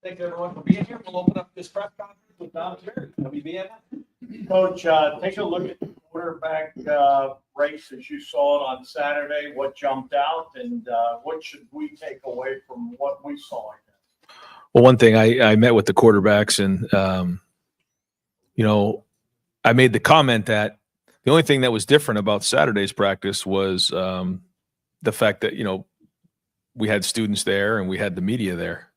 Thanks everyone for being here. We'll open up this press conference with Don Terry, WBN. Coach, take a look at the quarterback race as you saw it on Saturday. What jumped out, and what should we take away from what we saw? Well, one thing I met with the quarterbacks, and I made the comment that the only thing that was different about Saturday's practice was the fact that we had students there and we had the media there.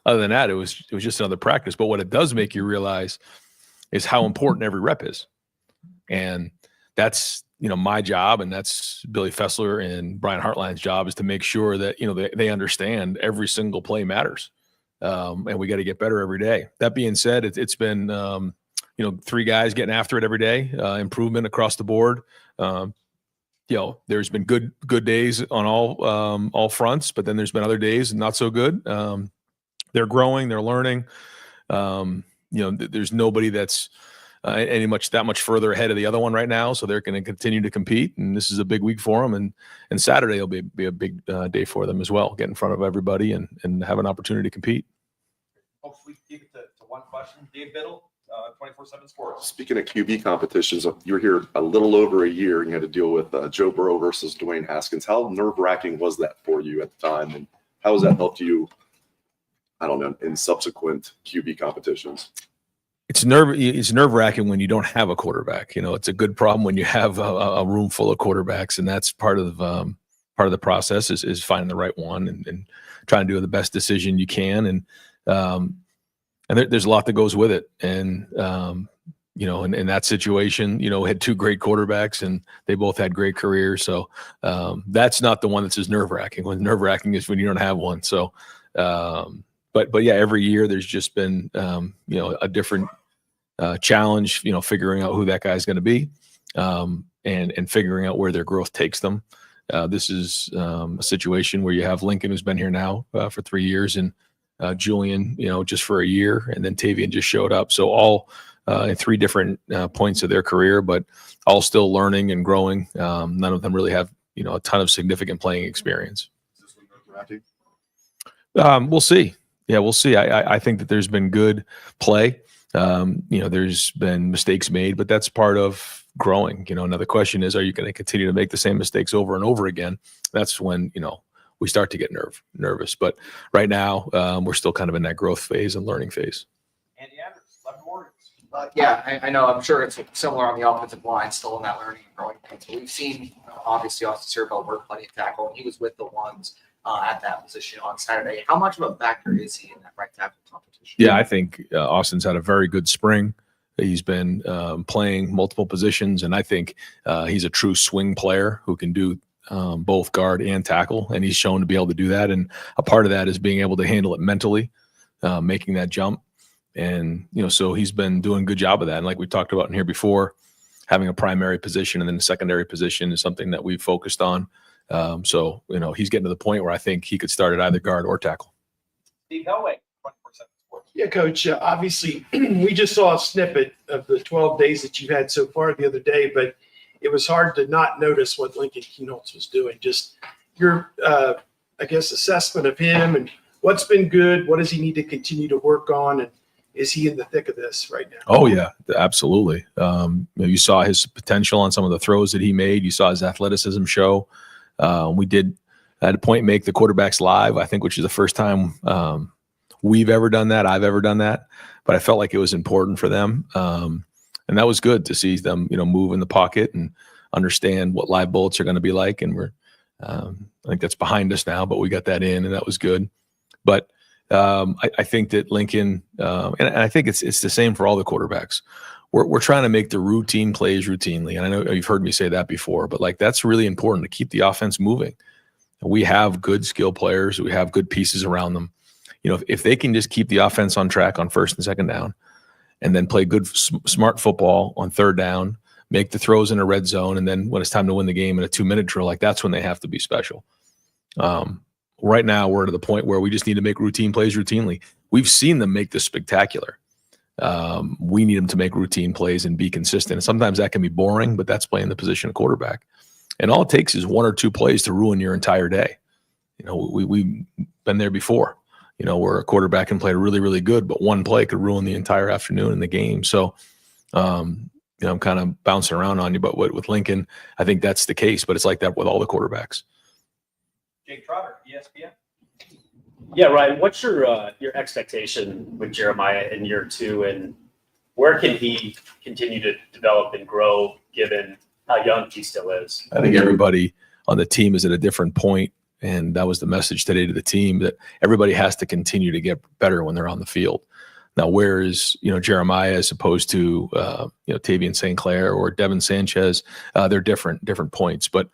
Other than that, it was just another practice. But what it does make you realize is how important every rep is. And that's, my job, and that's Billy Fessler and Brian Hartline's job, is to make sure that, they understand every single play matters. And we got to get better every day. That being said, it's been, 3 guys getting after it every day, improvement across the board. There's been good days on all fronts, but then there's been other days not so good. They're growing, they're learning. There's nobody that's that much further ahead of the other one right now, so they're going to continue to compete. And this is a big week for them, and Saturday will be a big day for them as well. Get in front of everybody and have an opportunity to compete. Folks, we keep it to one question. Dave Biddle, 24/7 Sports. Speaking of QB competitions, you were here a little over a year, and you had to deal with Joe Burrow versus Dwayne Haskins. How nerve-wracking was that for you at the time, and how has that helped you, in subsequent QB competitions? It's nerve-wracking when you don't have a quarterback. It's a good problem when you have a room full of quarterbacks, and that's part of the process is finding the right one and trying to do the best decision you can. And there's a lot that goes with it. And in that situation, had 2 great quarterbacks, and they both had great careers. So that's not the one that's as nerve-wracking. When nerve-wracking is when you don't have one. So. But yeah, every year there's just been, a different challenge, figuring out who that guy's going to be and figuring out where their growth takes them. This is a situation where you have Lincoln, who's been here now for 3 years, and Julian, just for a year, and then Tavian just showed up. So all in 3 different points of their career, but all still learning and growing. None of them really have, a ton of significant playing experience. We'll see. Yeah, we'll see. I think that there's been good play. There's been mistakes made, but that's part of growing. Another question is, are you going to continue to make the same mistakes over and over again? That's when, we start to get nervous. But right now, we're still kind of in that growth phase and learning phase. Andy Andrews, Lettermen Row. Yeah, I know. I'm sure it's similar on the offensive line, still in that learning and growing phase. So we've seen, obviously, Austin Searville work plenty of tackle, and he was with the ones at that position on Saturday. How much of a factor is he in that right tackle competition? Yeah, I think Austin's had a very good spring. He's been playing multiple positions, and I think he's a true swing player who can do both guard and tackle, and he's shown to be able to do that. And a part of that is being able to handle it mentally, making that jump. And, so he's been doing a good job of that. And like we talked about in here before, having a primary position and then a secondary position is something that we've focused on. So, he's getting to the point where I think he could start at either guard or tackle. Steve Helway, 24/7 Sports. Yeah, Coach, obviously we just saw a snippet of the 12 days that you've had so far the other day, but it was hard to not notice what Lincoln Keynotes was doing. Just your, assessment of him and what's been good, what does he need to continue to work on, and is he in the thick of this right now? Oh, yeah, absolutely. You saw his potential on some of the throws that he made. You saw his athleticism show. We did at a point make the quarterbacks live, I think, which is the first time we've ever done that. I've ever done that, but I felt like it was important for them. And that was good to see them, move in the pocket and understand what live bullets are going to be like. And I think that's behind us now, but we got that in, and that was good. But I think that Lincoln, and I think it's the same for all the quarterbacks. We're trying to make the routine plays routinely. And I know you've heard me say that before, but that's really important to keep the offense moving. We have good skill players. We have good pieces around them. If they can just keep the offense on track on first and second down, and then play good, smart football on third down, make the throws in a red zone, and then when it's time to win the game in a 2-minute drill, that's when they have to be special. Right now, we're to the point where we just need to make routine plays routinely. We've seen them make this spectacular. We need them to make routine plays and be consistent. And sometimes that can be boring, but that's playing the position of quarterback. And all it takes is 1 or 2 plays to ruin your entire day. we've been there before, where a quarterback can play really, really good, but one play could ruin the entire afternoon in the game. So, I'm kind of bouncing around on you, but with Lincoln, I think that's the case, but it's like that with all the quarterbacks. Jake Trotter, ESPN. Yeah, Ryan, what's your expectation with Jeremiah in year 2, and where can he continue to develop and grow given how young he still is? I think everybody on the team is at a different point, and that was the message today to the team, that everybody has to continue to get better when they're on the field. Now, where is Jeremiah as opposed to Tavian St. Clair or Devin Sanchez? They're different points, but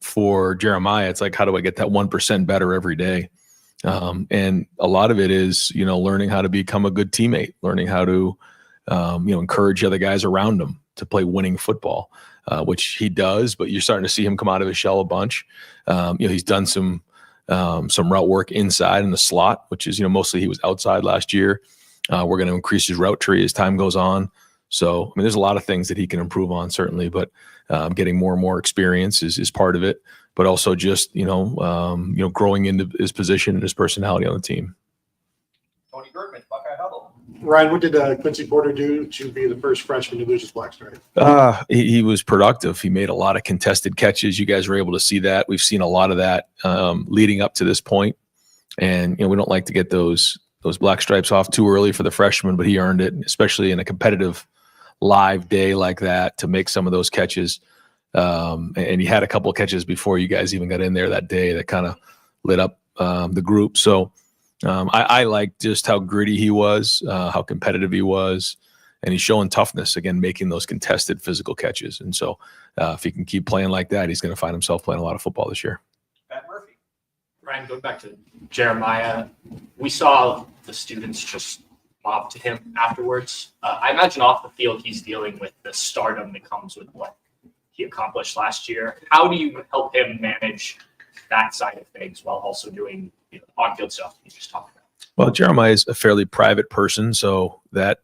for Jeremiah, it's like, how do I get that 1% better every day? And a lot of it is, learning how to become a good teammate, learning how to, encourage other guys around him to play winning football, which he does, but you're starting to see him come out of his shell a bunch. He's done some route work inside in the slot, which is, mostly he was outside last year. We're going to increase his route tree as time goes on. So, there's a lot of things that he can improve on, certainly, but getting more and more experience is part of it, but also just, growing into his position and his personality on the team. Tony Bergman, Buckeye Huddle. Ryan, what did Quincy Porter do to be the first freshman to lose his black stripe? He was productive. He made a lot of contested catches. You guys were able to see that. We've seen a lot of that leading up to this point. And, we don't like to get those black stripes off too early for the freshman, but he earned it, especially in a competitive live day like that, to make some of those catches. And he had a couple of catches before you guys even got in there that day that kind of lit up the group. So I like just how gritty he was, how competitive he was, and he's showing toughness, again, making those contested physical catches. And so if he can keep playing like that, he's going to find himself playing a lot of football this year. Pat Murphy. Ryan, going back to Jeremiah, we saw the students just mob to him afterwards. I imagine off the field he's dealing with the stardom that comes with what he accomplished last year. How do you help him manage that side of things while also doing on-field stuff you just talked about? Well, Jeremiah is a fairly private person, so that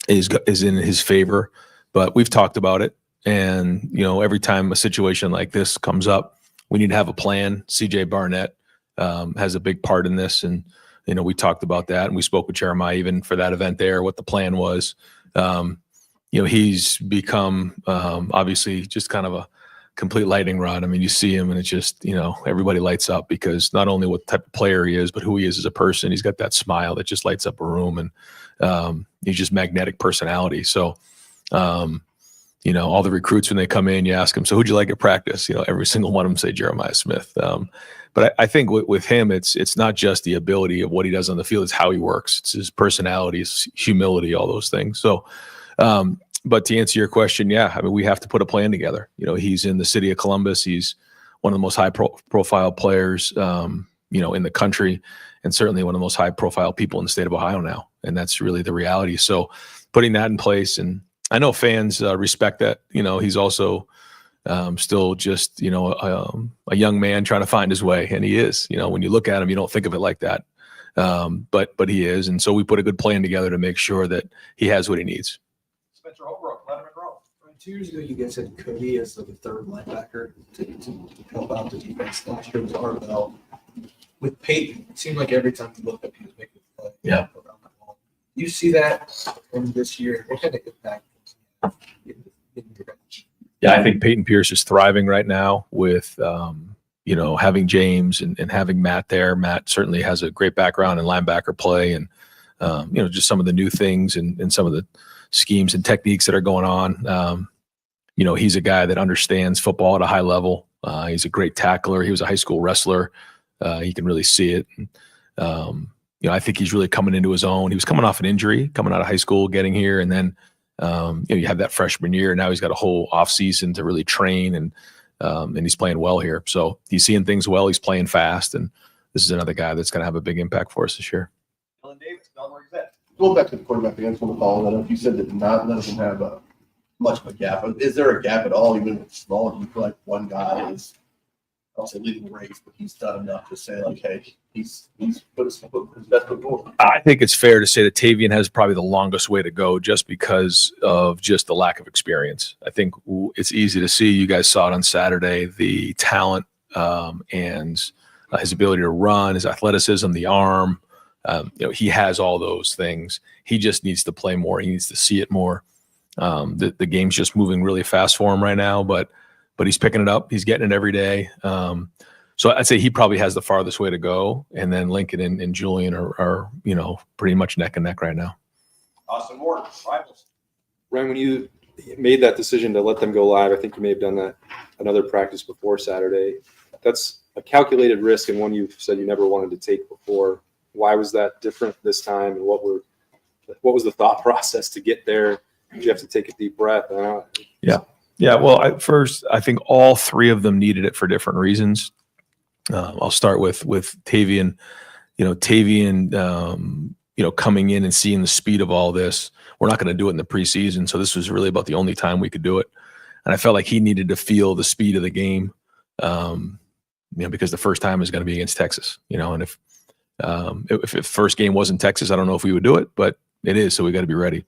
is in his favor. But we've talked about it, and every time a situation like this comes up, we need to have a plan. CJ Barnett has a big part in this, and we talked about that, and we spoke with Jeremiah even for that event there, what the plan was. He's become obviously just kind of a complete lightning rod. You see him and it's just, everybody lights up, because not only what type of player he is, but who he is as a person. He's got that smile that just lights up a room, and he's just magnetic personality. So, all the recruits, when they come in, you ask them, so who'd you like at practice? Every single one of them say Jeremiah Smith. But I think with him, it's not just the ability of what he does on the field, it's how he works. It's his personality, his humility, all those things. So, but to answer your question, we have to put a plan together. He's in the city of Columbus. He's one of the most high profile players, in the country, and certainly one of the most high profile people in the state of Ohio now. And that's really the reality. So putting that in place, and I know fans respect that. He's also still just, a young man trying to find his way. And he is, when you look at him, you don't think of it like that. But he is. And so we put a good plan together to make sure that he has what he needs. Spencer Holbrook, Lettermen Row. 2 years ago, you guys had Cody as the third linebacker to help out the defense. Last year was Arvell. With Peyton, it seemed like every time you looked up, he was making a play. Yeah. Around the ball. You see that in this year? What kind of impact in your bench? Yeah, I think Peyton Pierce is thriving right now with, having James and having Matt there. Matt certainly has a great background in linebacker play, and, just some of the new things and some of the schemes and techniques that are going on. He's a guy that understands football at a high level. He's a great tackler. He was a high school wrestler. He can really see it. I think he's really coming into his own. He was coming off an injury, coming out of high school, getting here, and then you have that freshman year. Now he's got a whole off season to really train, and he's playing well here. So he's seeing things well. He's playing fast, and this is another guy that's going to have a big impact for us this year. Dylan Davis, Delaware Gazette. Going back to the quarterback against one of the follow that up, you said that not none of them have much of a gap. Is there a gap at all, even if it's small? Do you feel like one guy is, I'll say leading the race, but he's done enough to say, like, hey, he's put his best foot forward? I think it's fair to say that Tavian has probably the longest way to go, just because of just the lack of experience. I think it's easy to see. You guys saw it on Saturday, the talent and his ability to run, his athleticism, the arm. He has all those things. He just needs to play more. He needs to see it more. The game's just moving really fast for him right now, but he's picking it up. He's getting it every day. So I'd say he probably has the farthest way to go. And then Lincoln and Julian are pretty much neck and neck right now. Austin Ward, rivals. Ryan, when you made that decision to let them go live, I think you may have done that another practice before Saturday. That's a calculated risk and one you said you never wanted to take before. Why was that different this time? And what was the thought process to get there? Did you have to take a deep breath? Yeah. Well, I think all three of them needed it for different reasons. I'll start with Tavian. Tavian, coming in and seeing the speed of all this. We're not going to do it in the preseason, so this was really about the only time we could do it. And I felt like he needed to feel the speed of the game, because the first time is going to be against Texas. And if the first game wasn't Texas, I don't know if we would do it, but it is, so we got to be ready.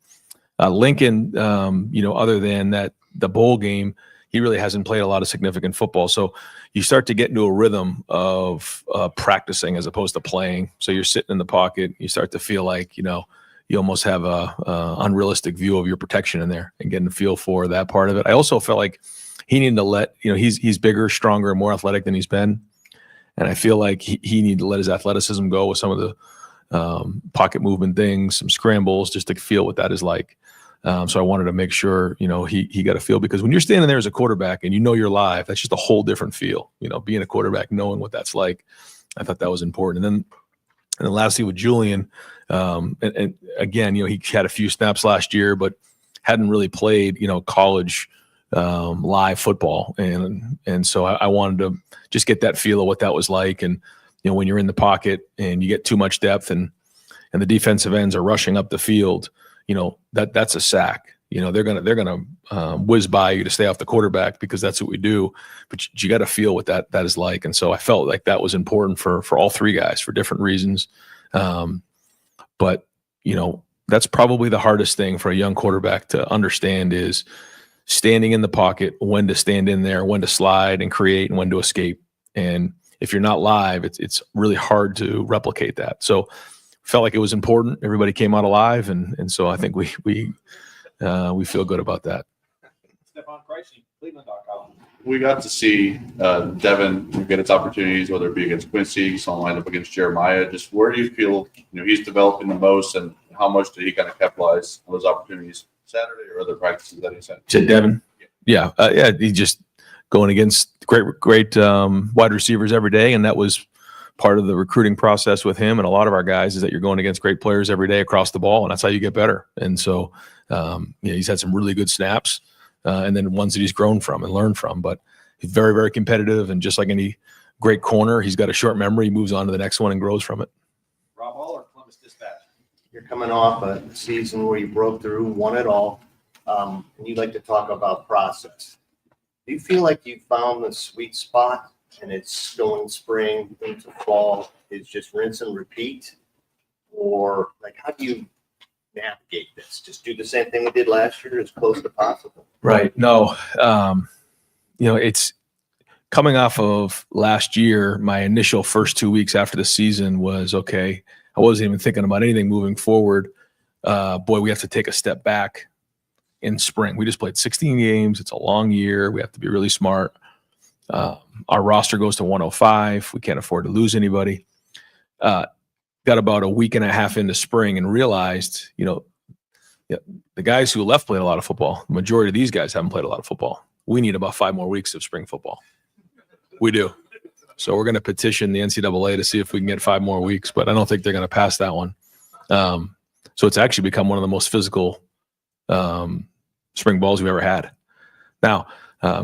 Lincoln, other than that, the bowl game, he really hasn't played a lot of significant football. So you start to get into a rhythm of practicing as opposed to playing. So you're sitting in the pocket. You start to feel like, you almost have a unrealistic view of your protection in there and getting a feel for that part of it. I also felt like he needed to let, he's bigger, stronger, more athletic than he's been. And I feel like he needed to let his athleticism go with some of the pocket movement things, some scrambles, just to feel what that is like. So I wanted to make sure, he got a feel, because when you're standing there as a quarterback and you're live, that's just a whole different feel, being a quarterback, knowing what that's like. I thought that was important. And then lastly with Julian, and again, he had a few snaps last year, but hadn't really played, college live football. And so I wanted to just get that feel of what that was like. And, when you're in the pocket and you get too much depth and the defensive ends are rushing up the field, that's a sack. They're gonna whiz by you to stay off the quarterback, because that's what we do. But you got to feel what that is like. And so I felt like that was important for all three guys for different reasons. But that's probably the hardest thing for a young quarterback to understand, is standing in the pocket, when to stand in there, when to slide and create, and when to escape. And if you're not live, it's really hard to replicate that. So felt like it was important. Everybody came out alive, and so I think we feel good about that. Stephon Pricey, Cleveland.com. We got to see Devin get its opportunities, whether it be against Quincy, some lined up against Jeremiah. Just where do you feel he's developing the most, and how much did he kind of capitalize on those opportunities Saturday or other practices that he sent? To Devin, yeah, he just going against great wide receivers every day, and that was part of the recruiting process with him and a lot of our guys, is that you're going against great players every day across the ball, and that's how you get better. And so, he's had some really good snaps, and then ones that he's grown from and learned from. But he's very, very competitive, and just like any great corner, he's got a short memory. He moves on to the next one and grows from it. Rob Hall or Columbus Dispatch? You're coming off a season where you broke through, won it all, and you'd like to talk about process. Do you feel like you found the sweet spot, and it's going spring into fall, is just rinse and repeat? Or how do you navigate this? Just do the same thing we did last year as close to possible? Right. No, it's coming off of last year. My initial first 2 weeks after the season was, okay, I wasn't even thinking about anything moving forward. We have to take a step back in spring. We just played 16 games. It's a long year. We have to be really smart. Our roster goes to 105. We can't afford to lose anybody. Got about a week and a half into spring and realized, the guys who left played a lot of football. The majority of these guys haven't played a lot of football. We need about 5 more weeks of spring football. We do. So we're going to petition the NCAA to see if we can get 5 more weeks, but I don't think they're going to pass that one. So it's actually become one of the most physical spring balls we've ever had. Now,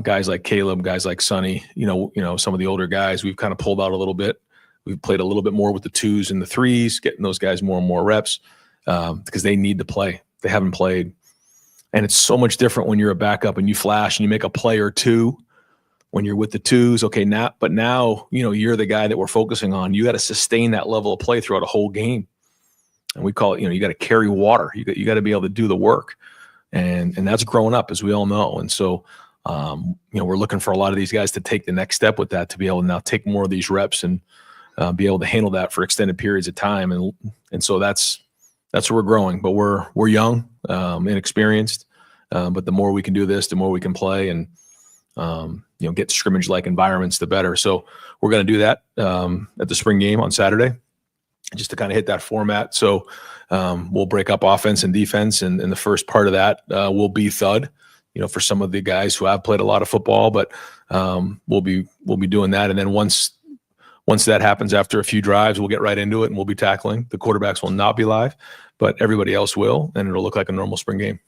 guys like Caleb, guys like Sonny, some of the older guys, we've kind of pulled out a little bit. We've played a little bit more with the 2s and the 3s, getting those guys more and more reps because they need to play. They haven't played. And it's so much different when you're a backup and you flash and you make a play or two when you're with the 2s. Okay, now you're the guy that we're focusing on. You got to sustain that level of play throughout a whole game. And we call it, you got to carry water. You got to be able to do the work. And that's growing up, as we all know. And so we're looking for a lot of these guys to take the next step with that, to be able to now take more of these reps and be able to handle that for extended periods of time. And so that's where we're growing, but we're young, inexperienced. But the more we can do this, the more we can play and, get scrimmage-like environments, the better. So we're going to do that at the spring game on Saturday, just to kind of hit that format. So we'll break up offense and defense, and the first part of that will be thud, for some of the guys who have played a lot of football. But we'll be doing that, and then once that happens, after a few drives, we'll get right into it and we'll be tackling. The quarterbacks will not be live, but everybody else will, and it'll look like a normal spring game.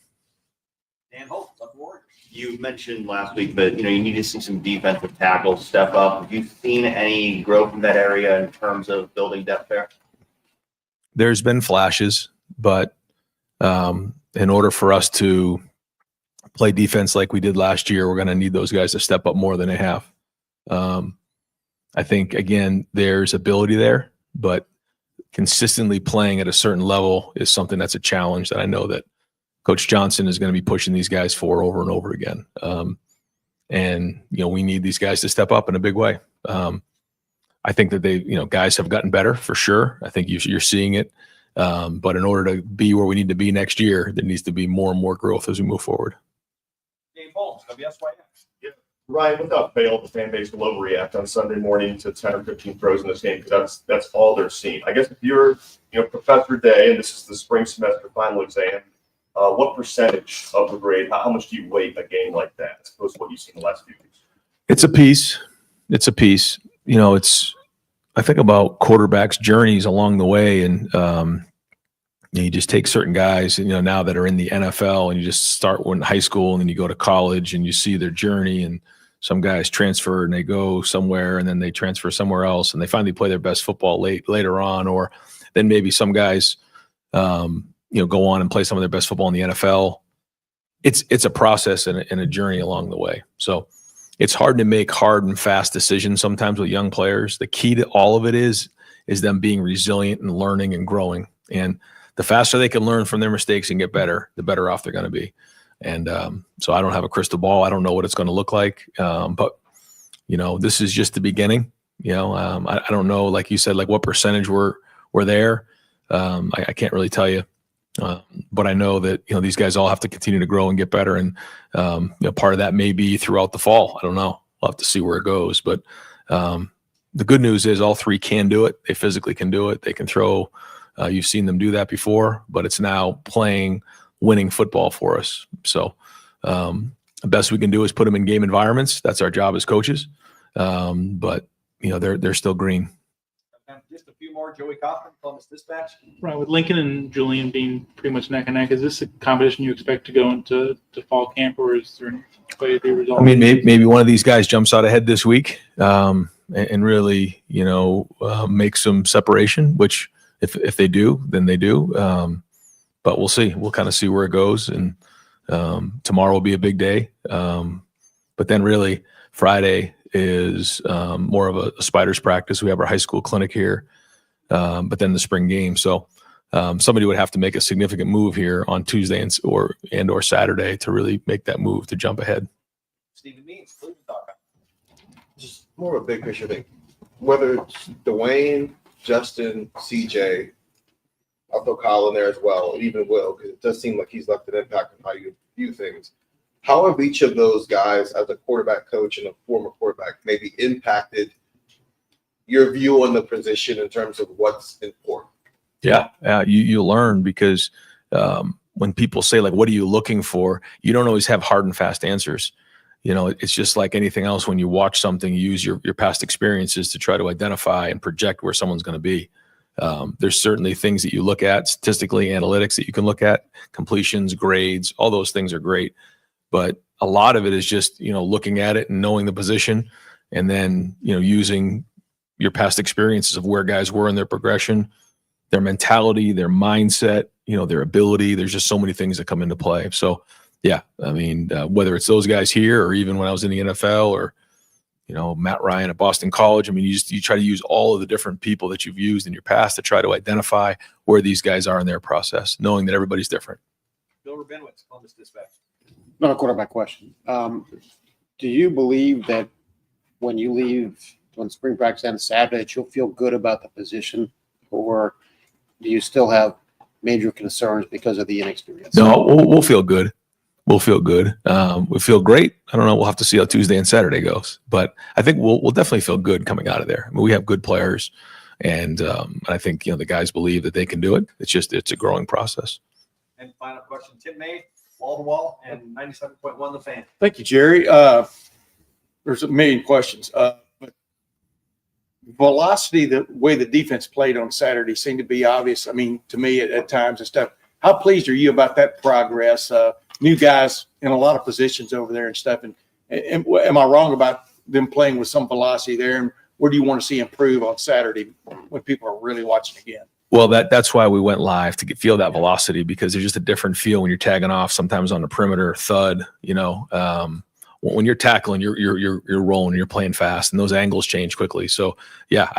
Dan Holt, Love Warriors. You mentioned last week that you need to see some defensive tackles step up. Have you seen any growth in that area in terms of building depth there? There's been flashes, but in order for us to play defense like we did last year, we're going to need those guys to step up more than they have. I think, again, there's ability there, but consistently playing at a certain level is something that's a challenge that I know that Coach Johnson is going to be pushing these guys for over and over again. And we need these guys to step up in a big way. I think that guys have gotten better for sure. I think you're seeing it. But in order to be where we need to be next year, there needs to be more and more growth as we move forward. Dave Holmes, WSYX. Ryan, without fail, the fan base will overreact on Sunday morning to 10 or 15 throws in this game because that's all they're seeing. I guess if you're, Professor Day, and this is the spring semester final exam, what percentage of the grade, how much do you weight a game like that as opposed to what you've seen the last few weeks? It's a piece. I think about quarterbacks' journeys along the way, and you just take certain guys, now that are in the NFL, and you just start in high school, and then you go to college, and you see their journey. And some guys transfer and they go somewhere, and then they transfer somewhere else, and they finally play their best football later on. Or then maybe some guys, go on and play some of their best football in the NFL. It's a process and a journey along the way. So it's hard to make hard and fast decisions sometimes with young players. The key to all of it is them being resilient and learning and growing. And the faster they can learn from their mistakes and get better, the better off they're going to be. And so I don't have a crystal ball. I don't know what it's going to look like. But this is just the beginning. I don't know, like you said, like what percentage we're there. I can't really tell you. But I know that, these guys all have to continue to grow and get better. And, part of that may be throughout the fall. I don't know. We'll have to see where it goes. But the good news is all three can do it. They physically can do it. They can throw. You've seen them do that before, but it's now playing winning football for us. So the best we can do is put them in game environments. That's our job as coaches. But, they're still green. Just a few more. Joey Kaufman, Columbus Dispatch. Right, with Lincoln and Julian being pretty much neck and neck, is this a competition you expect to go into fall camp, or is there any way to be resolved? I mean, maybe one of these guys jumps out ahead this week and really, make some separation, which if they do, then they do. But we'll see. We'll kind of see where it goes. And tomorrow will be a big day. But then really Friday is more of a spiders practice. We have our high school clinic here, but then the spring game. So somebody would have to make a significant move here on Tuesday or Saturday to really make that move to jump ahead. Stephen Means, Cleveland.com. Just more of a big picture thing. Whether it's Dwayne, Justin, CJ, I'll throw Kyle in there as well, and even Will, because it does seem like he's left an impact on how you view things. How have each of those guys, as a quarterback coach and a former quarterback, maybe impacted your view on the position in terms of what's important? Yeah, you learn because when people say, like, what are you looking for? You don't always have hard and fast answers. It's just like anything else. When you watch something, you use your past experiences to try to identify and project where someone's going to be. There's certainly things that you look at statistically, analytics that you can look at, completions, grades, all those things are great. But a lot of it is just, looking at it and knowing the position, and then, using your past experiences of where guys were in their progression, their mentality, their mindset, their ability. There's just so many things that come into play. So, yeah, I mean, whether it's those guys here or even when I was in the NFL or, Matt Ryan at Boston College, I mean, you try to use all of the different people that you've used in your past to try to identify where these guys are in their process, knowing that everybody's different. Bill Rabinowitz, Columbus Dispatch. Not a quarterback question. do you believe that when you leave on spring practice on Saturday, that you'll feel good about the position, or do you still have major concerns because of the inexperience? No, we'll feel good. We'll feel good. We feel great. I don't know. We'll have to see how Tuesday and Saturday goes, but I think we'll definitely feel good coming out of there. I mean, we have good players, and I think the guys believe that they can do it. It's a growing process. And final question, Tim May, wall to wall, and 97.1 The Fan. Thank you, Jerry. There's a million questions. But velocity, the way the defense played on Saturday seemed to be obvious. I mean, to me at times and stuff. How pleased are you about that progress? New guys in a lot of positions over there and stuff. And am I wrong about them playing with some velocity there? And where do you want to see improve on Saturday when people are really watching again? Well, that's why we went live to feel that velocity, because there's just a different feel when you're tagging off. Sometimes on the perimeter, thud. When you're tackling, you're rolling, you're playing fast, and those angles change quickly. So yeah,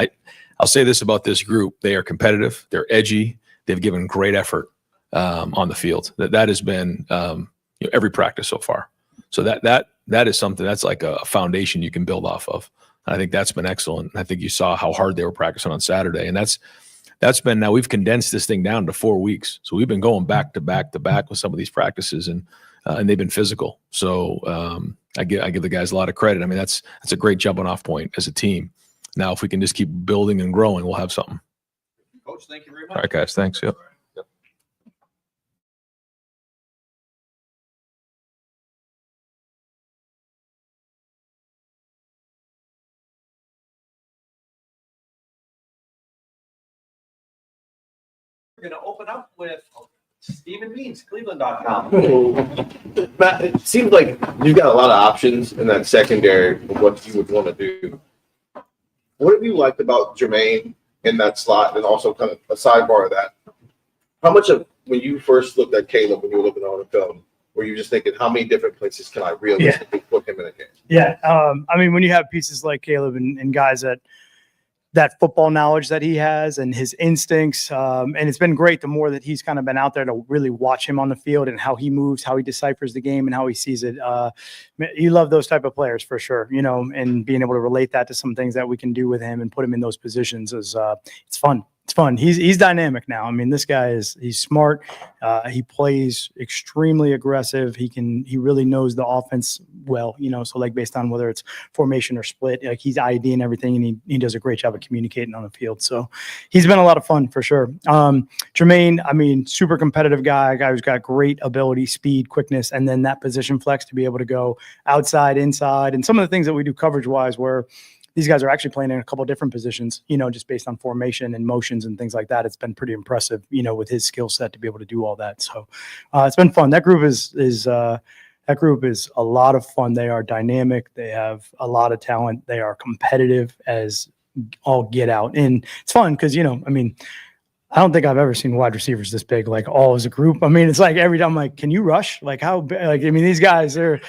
I'll say this about this group: they are competitive, they're edgy, they've given great effort on the field. That has been every practice so far. So that is something that's like a foundation you can build off of. And I think that's been excellent. I think you saw how hard they were practicing on Saturday, and that's been, now we've condensed this thing down to 4 weeks. So we've been going back to back to back with some of these practices, and they've been physical. So I give the guys a lot of credit. I mean, that's a great jumping off point as a team. Now, if we can just keep building and growing, we'll have something. Coach, thank you very much. All right, guys. Thanks. Yep. We're going to open up with Stephen Means, Cleveland.com. Matt, it seems like you've got a lot of options in that secondary of what you would want to do. What have you liked about Jermaine in that slot? And also kind of a sidebar of that, how much of when you first looked at Caleb, when you were looking on the film, were you just thinking, how many different places can I realistically put him in a game? Yeah. I mean, when you have pieces like Caleb and guys that football knowledge that he has and his instincts. And it's been great the more that he's kind of been out there to really watch him on the field and how he moves, how he deciphers the game and how he sees it. You love those type of players for sure, and being able to relate that to some things that we can do with him and put him in those positions is it's fun. It's fun. He's dynamic now. I mean, this guy he's smart. He plays extremely aggressive. He really knows the offense well, so like based on whether it's formation or split, like he's IDing everything, and he does a great job of communicating on the field. So he's been a lot of fun for sure. Jermaine, I mean, super competitive guy who's got great ability, speed, quickness, and then that position flex to be able to go outside, inside, and some of the things that we do coverage wise where these guys are actually playing in a couple of different positions, just based on formation and motions and things like that. It's been pretty impressive, with his skill set to be able to do all that. So it's been fun. That group is a lot of fun. They are dynamic. They have a lot of talent. They are competitive as all get out. And it's fun because, I don't think I've ever seen wide receivers this big, like all as a group. I mean, it's like every time I'm like, can you rush? Like how big? Like, I mean, these guys are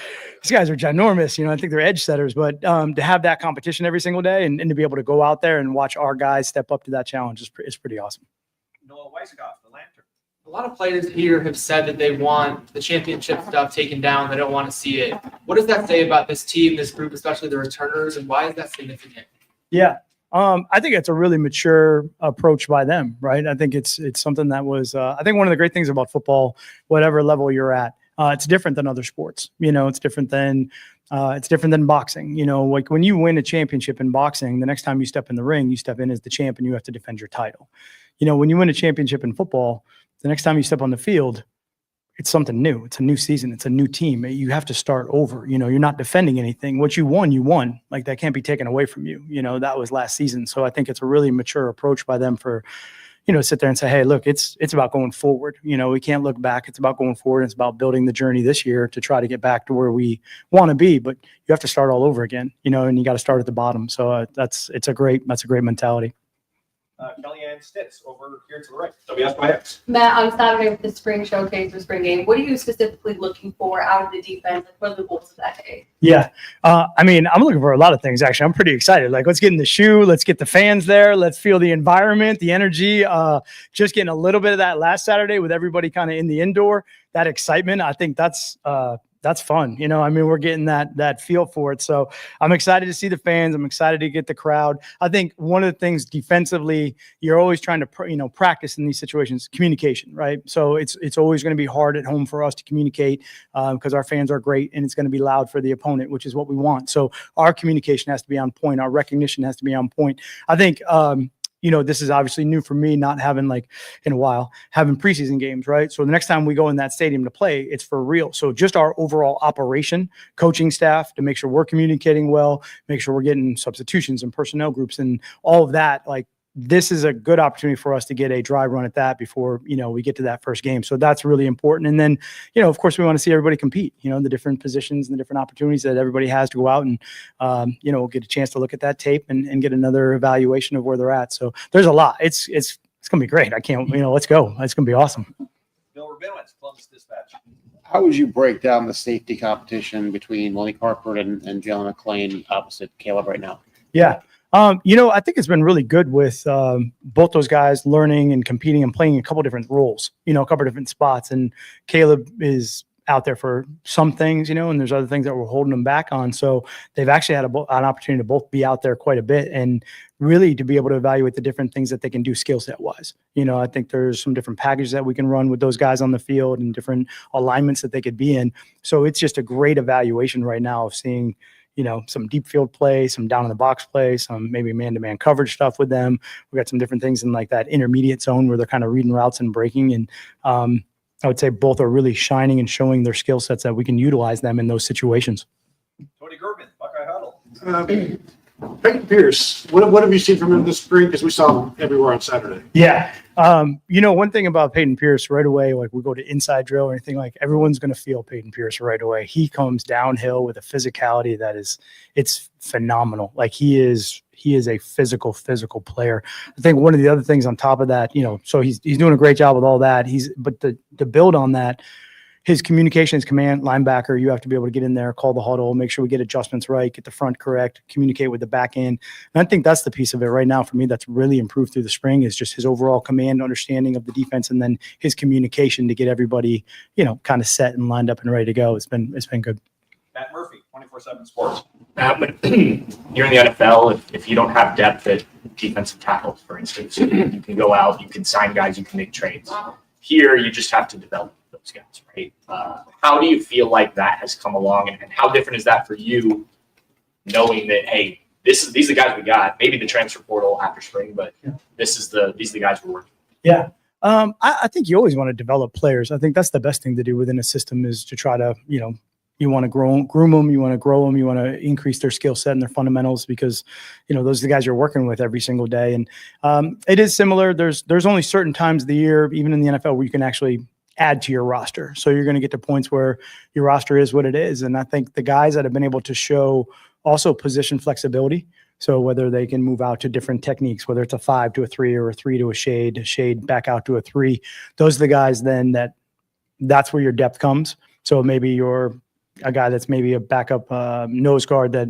ginormous. I think they're edge setters, but to have that competition every single day and to be able to go out there and watch our guys step up to that challenge is pretty awesome. Noah Weiskopf, the Lantern. A lot of players here have said that they want the championship stuff taken down. They don't want to see it. What does that say about this team, this group, especially the returners, and why is that significant? Yeah. I think it's a really mature approach by them, right? I think it's something that was, I think one of the great things about football, whatever level you're at, it's different than other sports. It's different than boxing. Like when you win a championship in boxing, the next time you step in the ring, you step in as the champ and you have to defend your title. When you win a championship in football, the next time you step on the field, it's something new. It's a new season. It's a new team. You have to start over. You're not defending anything. What you won, you won. Like that can't be taken away from you. That was last season. So I think it's a really mature approach by them for, sit there and say, hey, look, it's about going forward. We can't look back. It's about going forward. It's about building the journey this year to try to get back to where we want to be. But you have to start all over again, and you got to start at the bottom. So that's a great mentality. Kellyanne Stitz over here to the right. WSYX. Matt, on Saturday with the spring showcase or spring game, what are you specifically looking for out of the defense? Like, what are the goals of that day? Yeah. I mean, I'm looking for a lot of things, actually. I'm pretty excited. Like, let's get in the shoe. Let's get the fans there. Let's feel the environment, the energy. Just getting a little bit of that last Saturday with everybody kind of in the indoor, that excitement. I think that's that's fun. You know, I mean, we're getting that feel for it. So I'm excited to see the fans. I'm excited to get the crowd. I think one of the things defensively, you're always trying to, practice in these situations, communication, right? So it's always going to be hard at home for us to communicate because our fans are great and it's going to be loud for the opponent, which is what we want. So our communication has to be on point. Our recognition has to be on point. I think, this is obviously new for me, not having in a while, having preseason games, right? So the next time we go in that stadium to play, it's for real. So just our overall operation, coaching staff to make sure we're communicating well, make sure we're getting substitutions and personnel groups and all of that. This is a good opportunity for us to get a dry run at that before, we get to that first game. So that's really important. And then, of course, we want to see everybody compete, the different positions and the different opportunities that everybody has to go out and, we'll get a chance to look at that tape and get another evaluation of where they're at. So there's a lot. It's going to be great. I can't, let's go. It's going to be awesome. Bill Rabinowitz, Columbus Dispatch. How would you break down the safety competition between Malik Hartford and Jalen McClain opposite Caleb right now? Yeah. I think it's been really good with both those guys learning and competing and playing a couple different roles, a couple different spots. And Caleb is out there for some things, and there's other things that we're holding them back on. So they've actually had an opportunity to both be out there quite a bit and really to be able to evaluate the different things that they can do skill set wise. I think there's some different packages that we can run with those guys on the field and different alignments that they could be in. So it's just a great evaluation right now of seeing some deep field play, some down in the box play, some maybe man-to-man coverage stuff with them. We got some different things in that intermediate zone where they're kind of reading routes and breaking. And I would say both are really shining and showing their skill sets that we can utilize them in those situations. Tony Gerben, Buckeye Huddle. Peyton Pierce, what have you seen from him this spring? Because we saw him everywhere on Saturday. Yeah. One thing about Peyton Pierce right away, we go to inside drill or anything, everyone's going to feel Peyton Pierce right away. He comes downhill with a physicality it's phenomenal. He is a physical player. I think one of the other things on top of that, so he's doing a great job with all that. But to build on that, his communication, his command, linebacker, you have to be able to get in there, call the huddle, make sure we get adjustments right, get the front correct, communicate with the back end. And I think that's the piece of it right now for me that's really improved through the spring is just his overall command, understanding of the defense, and then his communication to get everybody, kind of set and lined up and ready to go. It's been good. Matt Murphy, 24/7 Sports. You're in the NFL. If you don't have depth at defensive tackles, for instance, you can go out, you can sign guys, you can make trades. Here, you just have to develop those guys, right? How do you feel like that has come along, and how different is that for you, knowing that hey, these are the guys we got? Maybe the transfer portal after spring, but these are the guys we're working with. Yeah. I think you always want to develop players. I think that's the best thing to do within a system is to try to, you want to groom them, you want to grow them, you want to increase their skill set and their fundamentals because, those are the guys you're working with every single day. And it is similar. There's only certain times of the year, even in the NFL, where you can actually add to your roster. So you're going to get to points where your roster is what it is. And I think the guys that have been able to show also position flexibility. So whether they can move out to different techniques, whether it's a 5 to a 3 or a 3 to a shade back out to a 3, those are the guys then that's where your depth comes. So maybe you're a guy that's maybe a backup nose guard that,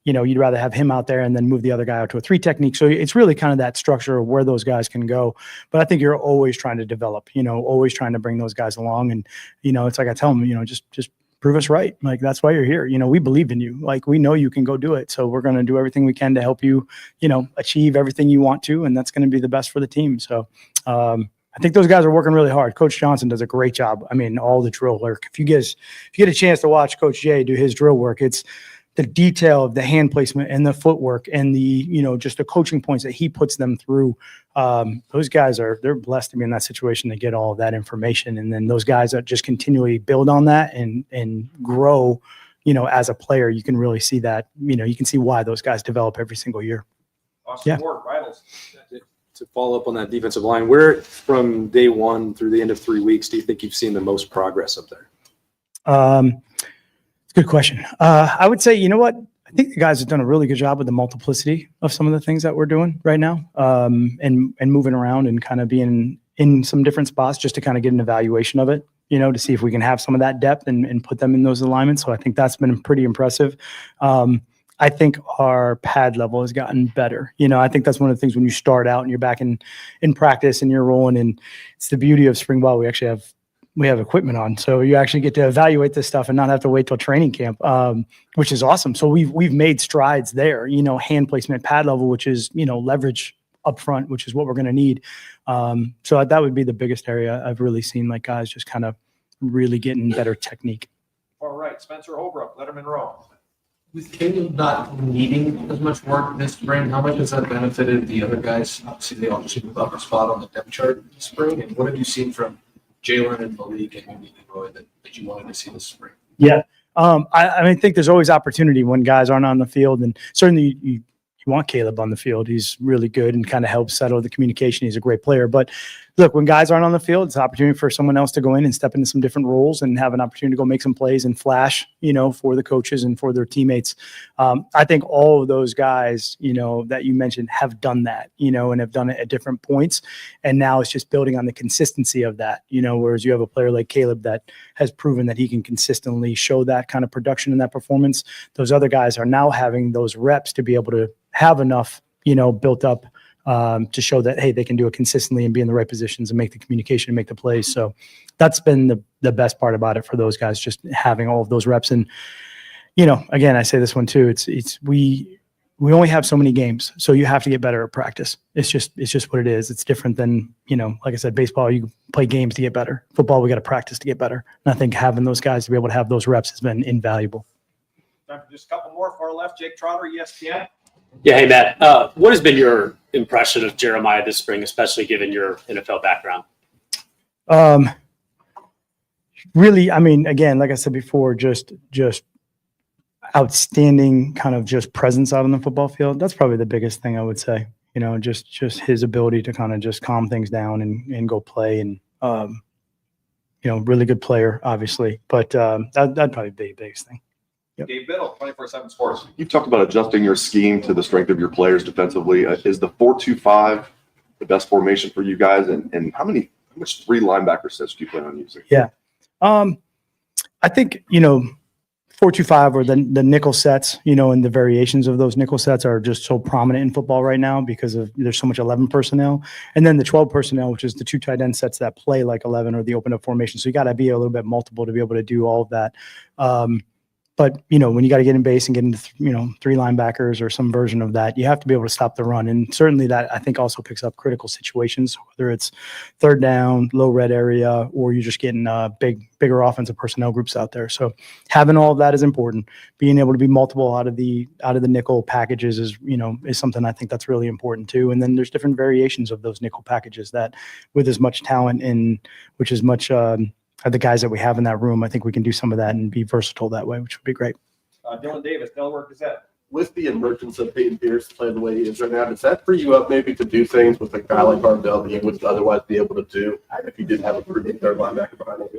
you'd rather have him out there and then move the other guy out to a 3 technique. So it's really kind of that structure of where those guys can go. But I think you're always trying to develop, always trying to bring those guys along. And, it's like I tell them, just prove us right. That's why you're here. We believe in you. We know you can go do it. So we're going to do everything we can to help you, achieve everything you want to. And that's going to be the best for the team. So I think those guys are working really hard. Coach Johnson does a great job. All the drill work. If you get a chance to watch Coach Jay do his drill work, it's the detail of the hand placement and the footwork and the, just the coaching points that he puts them through. Those guys they're blessed to be in that situation to get all of that information. And then those guys that just continually build on that and grow, as a player, you can really see that, you can see why those guys develop every single year. Austin Ward, Rivals. To follow up on that defensive line, where from day one through the end of 3 weeks do you think you've seen the most progress up there? Good question. I would say, you know what? I think the guys have done a really good job with the multiplicity of some of the things that we're doing right now, and moving around and kind of being in some different spots just to kind of get an evaluation of it, to see if we can have some of that depth and put them in those alignments. So I think that's been pretty impressive. I think our pad level has gotten better. I think that's one of the things when you start out and you're back in practice and you're rolling, and it's the beauty of spring ball. We actually have we have equipment on. So you actually get to evaluate this stuff and not have to wait till training camp, which is awesome. So we've made strides there, hand placement, pad level, which is, leverage up front, which is what we're going to need. So that would be the biggest area I've really seen, like guys just kind of really getting better technique. All right, Spencer Holbrook, Lettermen Row. With Caleb not needing as much work this spring, how much has that benefited the other guys? Obviously, they all just moved up a spot on the depth chart this spring. And what have you seen from Jalen and Malik and maybe Leroy that you wanted to see this spring? Yeah. I think there's always opportunity when guys aren't on the field, and certainly you want Caleb on the field. He's really good and kind of helps settle the communication. He's a great player. But look, when guys aren't on the field, it's an opportunity for someone else to go in and step into some different roles and have an opportunity to go make some plays and flash, for the coaches and for their teammates. I think all of those guys, that you mentioned have done that, and have done it at different points. And now it's just building on the consistency of that, whereas you have a player like Caleb that has proven that he can consistently show that kind of production and that performance. Those other guys are now having those reps to be able to have enough, built up to show that, hey, they can do it consistently and be in the right positions and make the communication and make the plays. So that's been the best part about it for those guys, just having all of those reps. And, again, I say this one too, we only have so many games, so you have to get better at practice. It's just what it is. It's different than, like I said, baseball, you play games to get better. Football, we got to practice to get better. And I think having those guys to be able to have those reps has been invaluable. Time for just a couple more. Far left, Jake Trotter, ESPN. Yeah, hey, Matt. What has been your impression of Jeremiah this spring, especially given your NFL background? Really, again, like I said before, just outstanding kind of just presence out on the football field. That's probably the biggest thing I would say. Just his ability to kind of just calm things down and go play, and really good player, obviously. But that'd probably be the biggest thing. Yep. Dave Biddle, 24/7 Sports. You've talked about adjusting your scheme to the strength of your players defensively. Is the 4-2-5 the best formation for you guys? And how much 3 linebacker sets do you plan on using? Yeah. I think, 4-2-5 or the nickel sets, and the variations of those nickel sets are just so prominent in football right now because there's so much 11 personnel. And then the 12 personnel, which is the 2 tight end sets that play like 11 or the open up formation. So you got to be a little bit multiple to be able to do all of that. But, when you got to get in base and get into, 3 linebackers or some version of that, you have to be able to stop the run. And certainly that, I think, also picks up critical situations, whether it's third down, low red area, or you're just getting bigger offensive personnel groups out there. So having all of that is important. Being able to be multiple out of the nickel packages is something I think that's really important too. And then there's different variations of those nickel packages that, with as much talent and which is much the guys that we have in that room, I think we can do some of that and be versatile that way, which would be great. Dylan Davis, Delaware Gazette. With the emergence of Peyton Pierce playing the way he is right now, does that free you up maybe to do things with a guy like Arvell that you would otherwise be able to do if you didn't have a proven third linebacker behind him?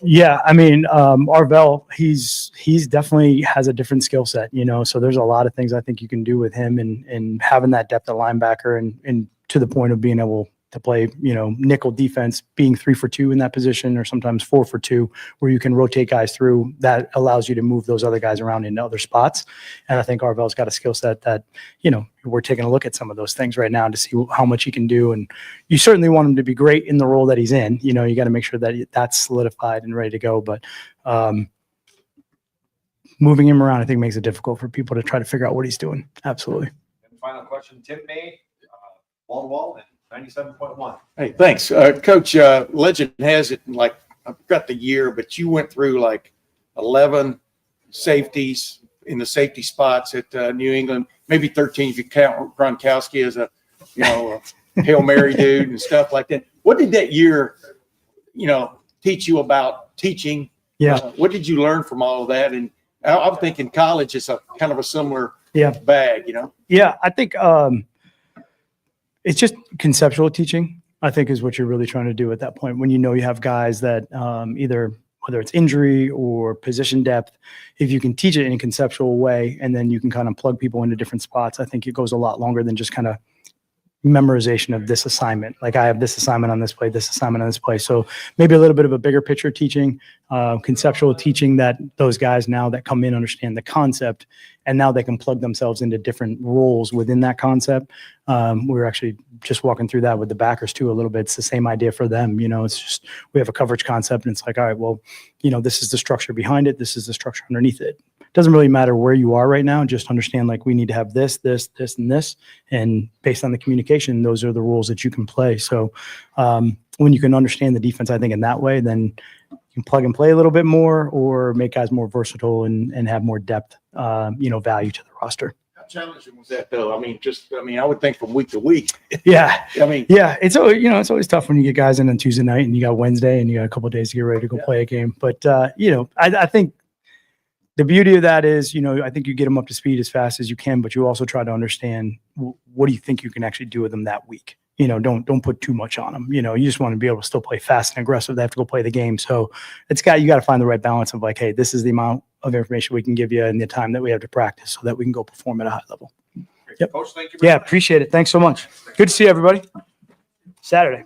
Yeah, Arvell, he's definitely has a different skill set, so there's a lot of things I think you can do with him and having that depth at linebacker and to the point of being able to play, nickel defense, being 3 for 2 in that position, or sometimes 4 for 2, where you can rotate guys through. That allows you to move those other guys around into other spots. And I think Arvell's got a skill set that, we're taking a look at some of those things right now to see how much he can do. And you certainly want him to be great in the role that he's in. You got to make sure that that's solidified and ready to go. But moving him around, I think, makes it difficult for people to try to figure out what he's doing. Absolutely. And final question, Tim May, wall to wall and 97.1. Hey, thanks. Coach, legend has it, I've got the year, but you went through 11 safeties in the safety spots at New England, maybe 13 if you count Gronkowski as a Hail Mary dude and stuff like that. What did that year, teach you about teaching? Yeah. What did you learn from all of that? And I'm thinking college is a kind of a similar bag, Yeah, I think it's just conceptual teaching, I think, is what you're really trying to do at that point. When you have guys that either, whether it's injury or position depth, if you can teach it in a conceptual way and then you can kind of plug people into different spots, I think it goes a lot longer than just kind of memorization of this assignment. Like I have this assignment on this play, this assignment on this play. So maybe a little bit of a bigger picture teaching, conceptual teaching that those guys now that come in understand the concept, and now they can plug themselves into different roles within that concept. We were actually just walking through that with the backers too a little bit. It's the same idea for them. It's just we have a coverage concept, and it's like, all right, well, this is the structure behind it. This is the structure underneath it. Doesn't really matter where you are right now. Just understand like we need to have this, and this, and based on the communication, those are the rules that you can play. So when you can understand the defense, I think in that way, then you can plug and play a little bit more, or make guys more versatile and have more depth, value to the roster. How challenging was that though? I would think from week to week. Yeah. I It's always, it's always tough when you get guys in on Tuesday night and you got Wednesday and you got a couple of days to get ready to go play a game. But, I think the beauty of that is, I think you get them up to speed as fast as you can, but you also try to understand what do you think you can actually do with them that week. Don't put too much on them. You just want to be able to still play fast and aggressive. They have to go play the game. So you got to find the right balance of like, hey, this is the amount of information we can give you and the time that we have to practice so that we can go perform at a high level. Yep. Coach, thank you. Yeah, appreciate it. Thanks so much. Good to see everybody. Saturday.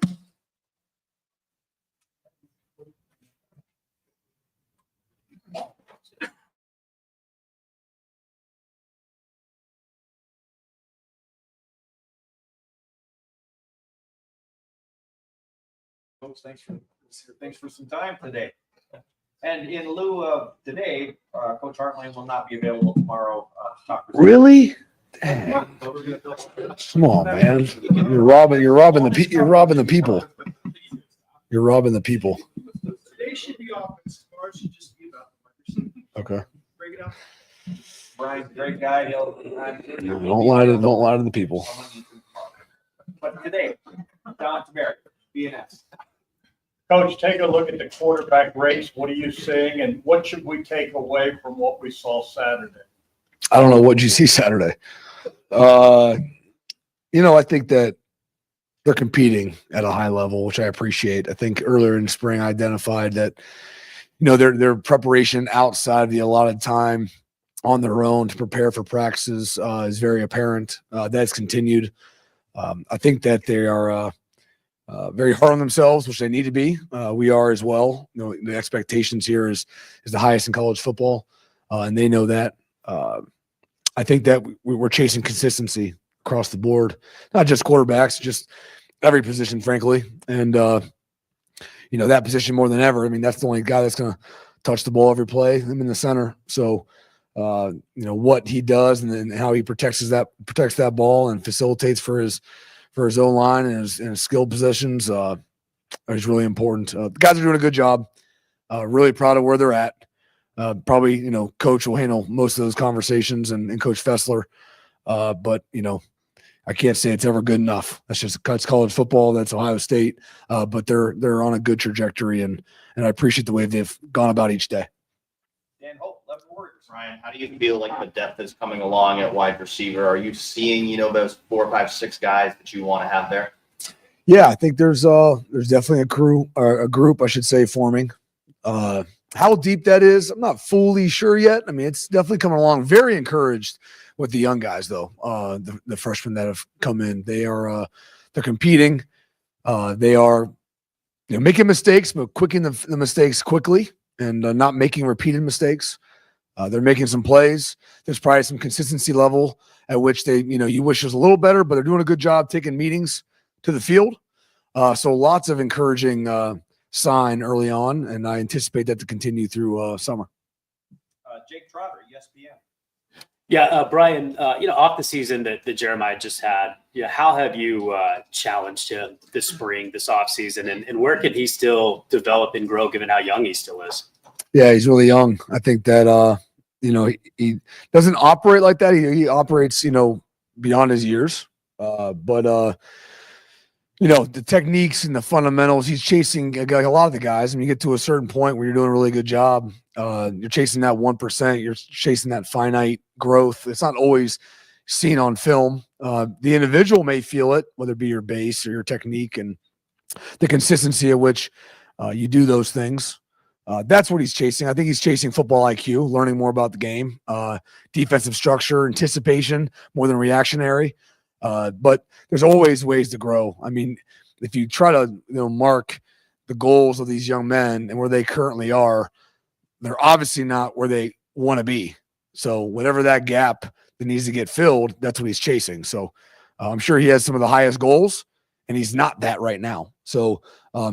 Folks, thanks for some time today. And in lieu of today, Coach Hartline will not be available tomorrow. Really? Dang. Come on, man. You're robbing the people. You're robbing the people. Today should be offense. Tomorrow should just be about. Okay. Break it up. Brian's a great guy. Don't lie to the people. But today, Don Tamari, BNS. Coach, take a look at the quarterback race. What are you seeing, and what should we take away from what we saw Saturday? I don't know. What did you see Saturday? I think that they're competing at a high level, which I appreciate. I think earlier in spring, I identified that, their preparation outside of the allotted time on their own to prepare for practices is very apparent. That's continued. I think that they are very hard on themselves, which they need to be. We are as well. The expectations here is the highest in college football, and they know that. I think that we're chasing consistency across the board, not just quarterbacks, just every position, frankly. And, that position more than ever. I mean, that's the only guy that's going to touch the ball every play. I'm in the center. So, what he does and then how he protects that ball and facilitates for his own line and his skill positions is really important. The guys are doing a good job. Really proud of where they're at. Probably, coach will handle most of those conversations and Coach Fessler. But, I can't say it's ever good enough. That's college football. That's Ohio State. But they're on a good trajectory, and I appreciate the way they've gone about each day. Dan Hope, Lettermen Row. Ryan, how do you feel like the depth is coming along at wide receiver? Are you seeing, those 4, 5, 6 guys that you want to have there? Yeah, I think there's definitely a group, I should say, forming. How deep that is, I'm not fully sure yet. I mean, it's definitely coming along. Very encouraged with the young guys, though. The freshmen that have come in, they're competing. They are, making mistakes, but quicking the mistakes quickly and not making repeated mistakes. They're making some plays. There's probably some consistency level at which they, you wish was a little better, but they're doing a good job taking meetings to the field. So lots of encouraging sign early on, and I anticipate that to continue through summer. Jake Trotter, ESPN. Yeah, Brian, off the season that Jeremiah just had, how have you challenged him this spring, this off season, and where can he still develop and grow given how young he still is? Yeah, he's really young. I think that, he doesn't operate like that. He operates, beyond his years. But the techniques and the fundamentals, he's chasing like a lot of the guys. I mean, you get to a certain point where you're doing a really good job. You're chasing that 1%. You're chasing that finite growth. It's not always seen on film. The individual may feel it, whether it be your base or your technique and the consistency at which you do those things. That's what he's chasing. I think he's chasing football IQ, learning more about the game, defensive structure, anticipation more than reactionary. But there's always ways to grow. I mean, if you try to, mark the goals of these young men and where they currently are, they're obviously not where they want to be. So whatever that gap that needs to get filled, that's what he's chasing. So I'm sure he has some of the highest goals, and he's not that right now. So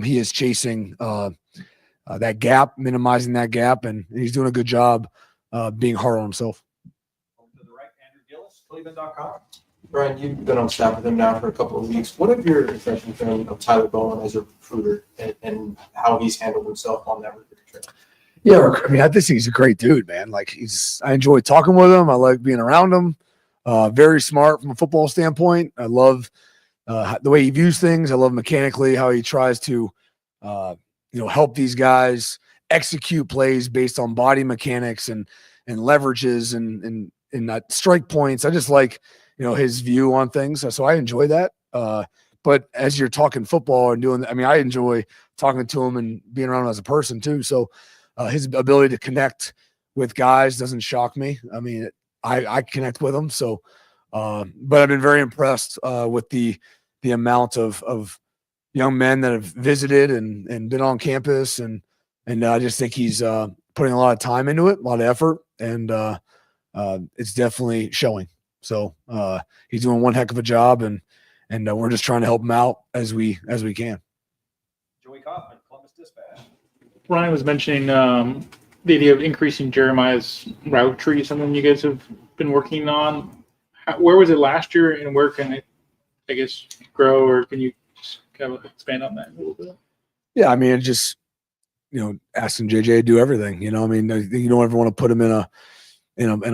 he is chasing that gap, minimizing that gap, and he's doing a good job being hard on himself. To the right, Andrew Gillis, Cleveland.com. Brian, you've been on staff with him now for a couple of weeks. What have your impressions been of Tyler Bowen as a recruiter and how he's handled himself on that recruiting trail? Yeah, I mean, I think he's a great dude, man. Like I enjoy talking with him. I like being around him. Very smart from a football standpoint. I love the way he views things. I love mechanically how he tries to, help these guys execute plays based on body mechanics and leverages and strike points. I just like, his view on things. So I enjoy that. But as you're talking football and I enjoy talking to him and being around him as a person too. So his ability to connect with guys doesn't shock me. I mean, I connect with them. So, but I've been very impressed with the amount of young men that have visited and been on campus. And I just think he's putting a lot of time into it, a lot of effort, and it's definitely showing. So he's doing one heck of a job, and we're just trying to help him out as we can. Joey Kaufman, Columbus Dispatch. Ryan was mentioning the idea of increasing Jeremiah's route tree, something you guys have been working on. Where was it last year, and where can it, I guess, grow, or can you just kind of expand on that a little bit? Yeah, I mean, just asking JJ to do everything. I mean, you don't ever want to put him in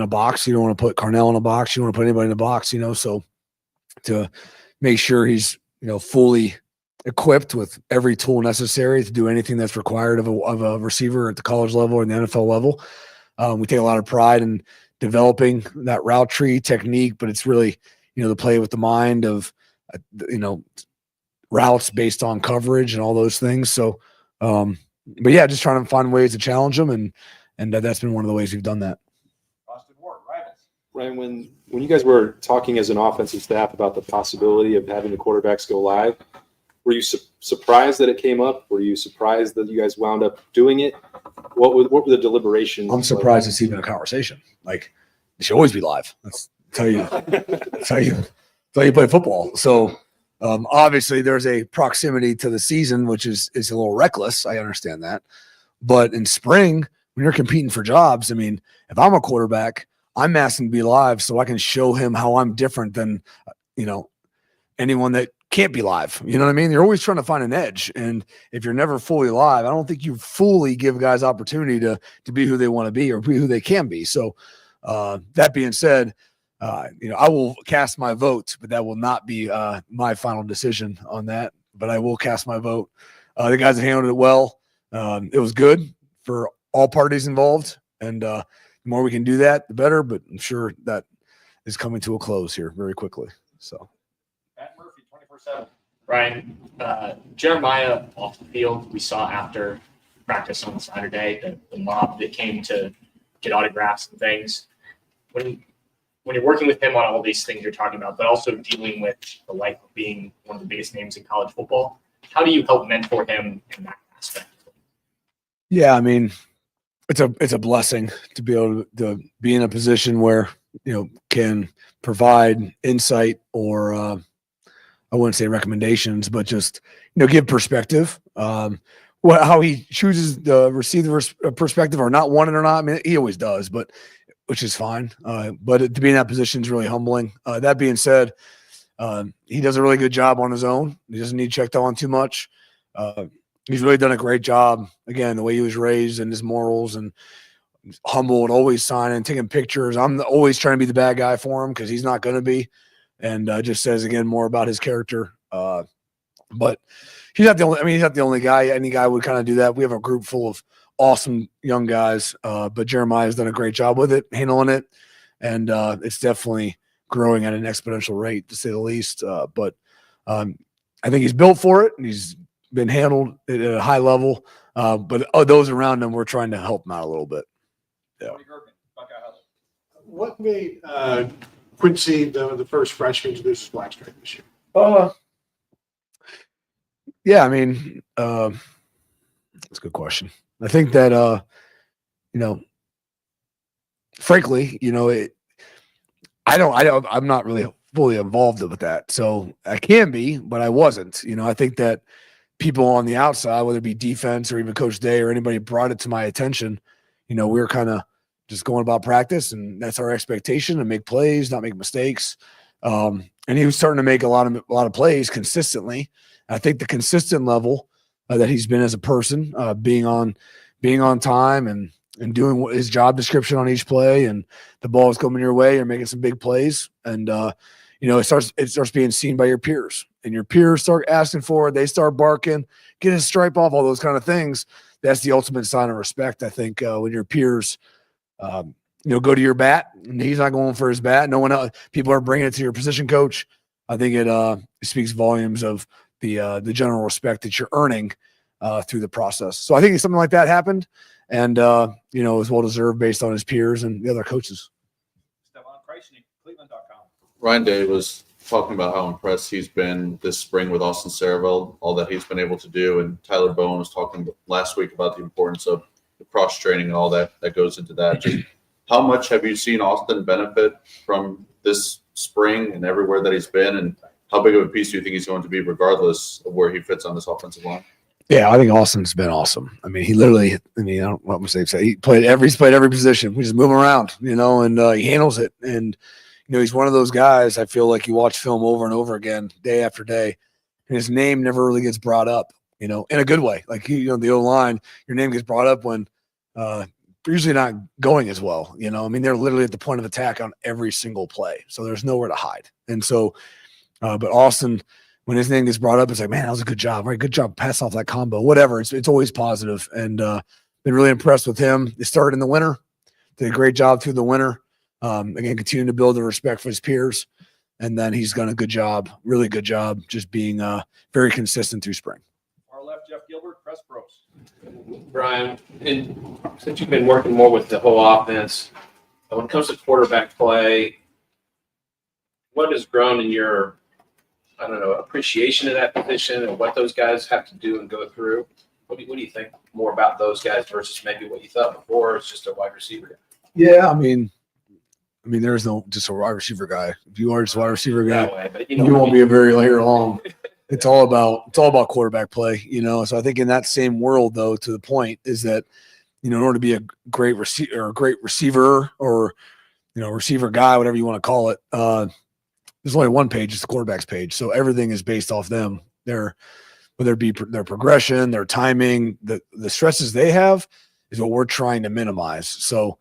a box. You don't want to put Carnell in a box. You don't want to put anybody in a box. So to make sure he's fully equipped with every tool necessary to do anything that's required of a receiver at the college level or the NFL level. We take a lot of pride in developing that route tree technique, but it's really, the play with the mind of, routes based on coverage and all those things. So, but yeah, just trying to find ways to challenge them. And that's been one of the ways we've done that. Austin Ward, Rivals. Ryan, when you guys were talking as an offensive staff about the possibility of having the quarterbacks go live, were you surprised that it came up? Were you surprised that you guys wound up doing it? What were the deliberations? I'm surprised it's even a conversation. Like, it should always be live. That's how you play football. So obviously there's a proximity to the season, which is a little reckless. I understand that. But in spring, when you're competing for jobs, I mean, if I'm a quarterback, I'm asking to be live so I can show him how I'm different than, anyone that can't be live. You know what I mean? You're always trying to find an edge. And if you're never fully live, I don't think you fully give guys opportunity to be who they want to be or be who they can be. So that being said, I will cast my vote, but that will not be my final decision on that. But I will cast my vote. The guys have handled it well. It was good for all parties involved. And the more we can do that, the better. But I'm sure that is coming to a close here very quickly. So. Matt Murphy, 24/7. Ryan, Jeremiah off the field, we saw after practice on Saturday, the mob that came to get autographs and things. When you're working with him on all these things you're talking about, but also dealing with the life of being one of the biggest names in college football, how do you help mentor him in that aspect? Yeah, I mean, it's a blessing to be able to be in a position where, can provide insight or I wouldn't say recommendations, but just, give perspective. How he chooses to receive the perspective or not want it or not. I mean, he always does, but which is fine. But to be in that position is really humbling. That being said, he does a really good job on his own. He doesn't need checked on too much. He's really done a great job. Again, the way he was raised and his morals and humble and always signing, taking pictures. I'm always trying to be the bad guy for him because he's not going to be. And just says, again, more about his character. But he's not the only – he's not the only guy. Any guy would kind of do that. We have a group full of awesome young guys, but Jeremiah's done a great job with it, handling it. And it's definitely growing at an exponential rate, to say the least. But I think he's built for it, and he's been handled at a high level. But those around him, we're trying to help him out a little bit. Yeah. What made Quincy, the first freshman to lose his black stripe this year? Yeah, I mean, that's a good question. I think that, frankly, I'm not really fully involved with that. So I can be, but I wasn't. I think that people on the outside, whether it be defense or even Coach Day or anybody brought it to my attention, we were kind of just going about practice, and that's our expectation, to make plays, not make mistakes. And he was starting to make a lot of plays consistently. I think the consistent level that he's been as a person, being on time and doing his job description on each play, and the ball is coming your way, you're making some big plays, and it starts being seen by your peers, and your peers start asking for it. They start barking, get his stripe off, all those kind of things. That's the ultimate sign of respect, I think, when your peers, go to your bat, and he's not going for his bat. No one else. People are bringing it to your position coach. I think it speaks volumes of the general respect that you're earning through the process. So I think something like that happened, and it was well deserved based on his peers and the other coaches. Ryan Day was talking about how impressed he's been this spring with Austin Saraville, all that he's been able to do. And Tyler Bowen was talking last week about the importance of the cross training and all that goes into that. Just how much have you seen Austin benefit from this spring and everywhere that he's been? And how big of a piece do you think he's going to be regardless of where he fits on this offensive line? Yeah, I think Austin's been awesome. I mean, he literally, I don't know what I'm saying. He's played every position. We just move him around, and he handles it. And, he's one of those guys, I feel like you watch film over and over again, day after day, and his name never really gets brought up, in a good way. Like, the O-line, your name gets brought up when usually not going as well. They're literally at the point of attack on every single play. So there's nowhere to hide. And so, but Austin, when his name gets brought up, it's like, man, that was a good job. Right. Good job. Pass off that combo, whatever. It's always positive, and been really impressed with him. They started in the winter, did a great job through the winter. Again, continuing to build the respect for his peers. And then he's done a good job, really good job, just being very consistent through spring. Our left, Jeff Gilbert, Press Pros. Brian, since you've been working more with the whole offense, when it comes to quarterback play, what has grown in your, appreciation of that position and what those guys have to do and go through? What do you think more about those guys versus maybe what you thought before? It's just a wide receiver. Yeah, I mean, there is no just a wide receiver guy. If you are just a wide receiver guy, you won't be a very long. It's all about quarterback play, So I think in that same world, though, to the point is that, in order to be a great receiver or a great receiver or, receiver guy, whatever you want to call it, there's only one page, it's the quarterback's page. So everything is based off them. Whether it be their progression, their timing, the stresses they have is what we're trying to minimize. So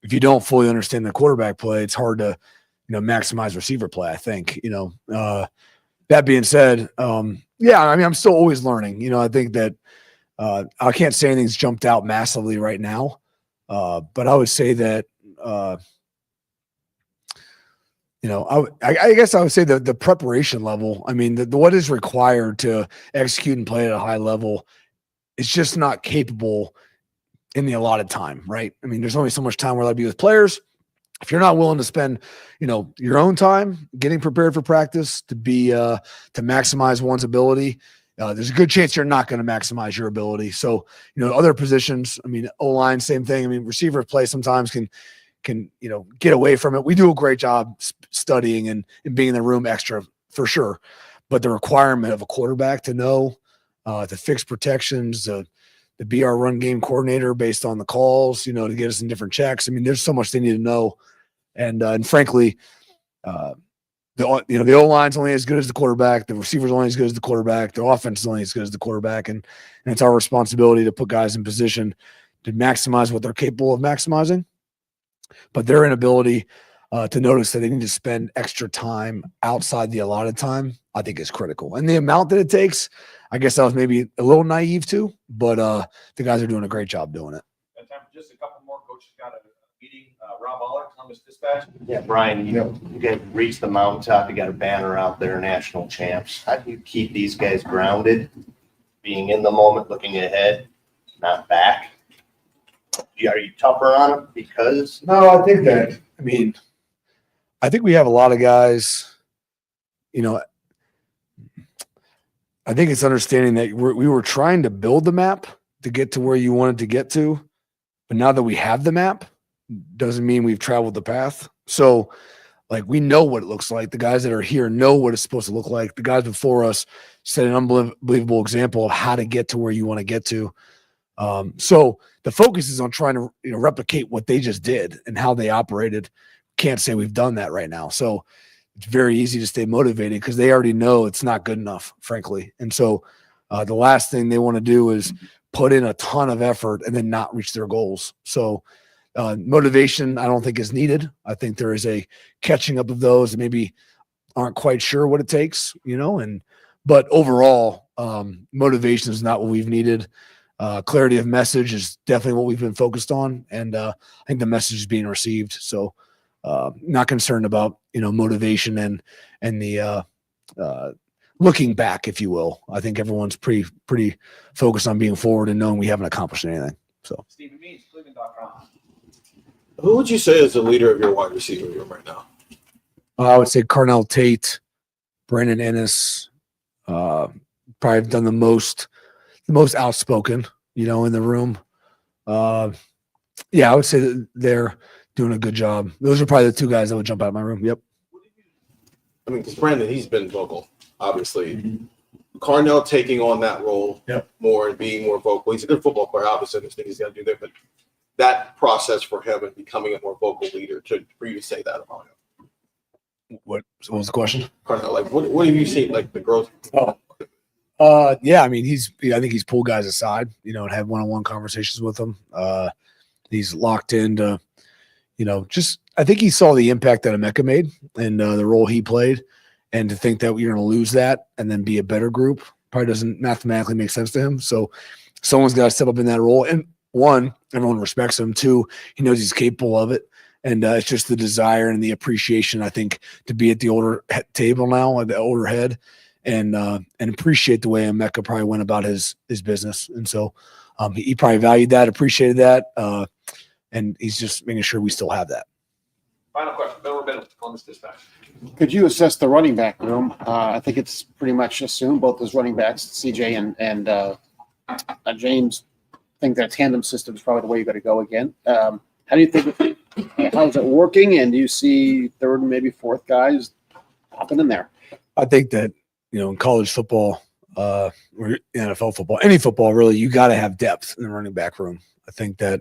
if you don't fully understand the quarterback play, it's hard to, maximize receiver play, I think. That being said, I'm still always learning. I think that I can't say anything's jumped out massively right now, but I would say that I guess I would say the preparation level. I mean, what is required to execute and play at a high level is just not capable in the allotted time, right? I mean, there's only so much time we're allowed to be with players. If you're not willing to spend, your own time getting prepared for practice to maximize one's ability, there's a good chance you're not going to maximize your ability. So, other positions, O-line, same thing. Receiver play sometimes can get away from it. We do a great job studying and being in the room extra for sure. But the requirement of a quarterback to know, to fix protections, to be our run game coordinator based on the calls, to get us in different checks. There's so much they need to know. And frankly, the O-line's only as good as the quarterback. The receiver's only as good as the quarterback. The offense is only as good as the quarterback. And it's our responsibility to put guys in position to maximize what they're capable of maximizing. But their inability to notice that they need to spend extra time outside the allotted time, I think, is critical. And the amount that it takes, I guess I was maybe a little naive too, but the guys are doing a great job doing it. Time for just a couple more. Coaches got a meeting. Rob Aller, Columbus Dispatch. Yeah, Brian, you guys reached the mountaintop. You got a banner out there, national champs. How do you keep these guys grounded, being in the moment, looking ahead, not back? Are you tougher on them because? No, I think that, I think we have a lot of guys, you know, I think it's understanding that we were trying to build the map to get to where you wanted to get to. But now that we have the map, doesn't mean we've traveled the path. So, like, we know what it looks like. The guys that are here know what it's supposed to look like. The guys before us set an unbelievable example of how to get to where you want to get to. So the focus is on trying to replicate what they just did and how they operated. Can't say we've done that right now. So it's very easy to stay motivated because they already know it's not good enough, frankly. And so the last thing they want to do is put in a ton of effort and then not reach their goals. So motivation, I don't think is needed. I think there is a catching up of those that maybe aren't quite sure what it takes, but overall, motivation is not what we've needed. Clarity of message is definitely what we've been focused on. And I think the message is being received. So not concerned about, motivation and the looking back, if you will. I think everyone's pretty focused on being forward and knowing we haven't accomplished anything. So Stephen Means, Cleveland.com. Who would you say is the leader of your wide receiver room right now? I would say Carnell Tate, Brandon Ennis, probably have done the most outspoken, in the room. Yeah, I would say that they're doing a good job. Those are probably the two guys that would jump out of my room. Yep. I mean, because Brandon, he's been vocal, obviously. Carnell taking on that role more and being more vocal. He's a good football player, obviously. There's things he's got to do there, but that process for him and becoming a more vocal leader, for you to say that about him. What was the question? Carnell, like, what have you seen, like, the growth? Yeah, I mean, I think he's pulled guys aside, and had one-on-one conversations with them. He's locked into, I think he saw the impact that Emeka made and the role he played, and to think that you're going to lose that and then be a better group probably doesn't mathematically make sense to him. So someone's got to step up in that role. And one, everyone respects him. Two, he knows he's capable of it. And it's just the desire and the appreciation, I think, to be at the older table now, at the older head, and appreciate the way Emeka probably went about his business. And so he probably valued that, appreciated that, and he's just making sure we still have that. Final question, Bill Rubin, Columbus Dispatch. Could you assess the running back room? I think it's pretty much assumed both those running backs, CJ and James, think that tandem system is probably the way you got to go again. How do you think? How is it working? And do you see third and maybe fourth guys popping in there? I think that in college football, or NFL football, any football really, you got to have depth in the running back room. I think that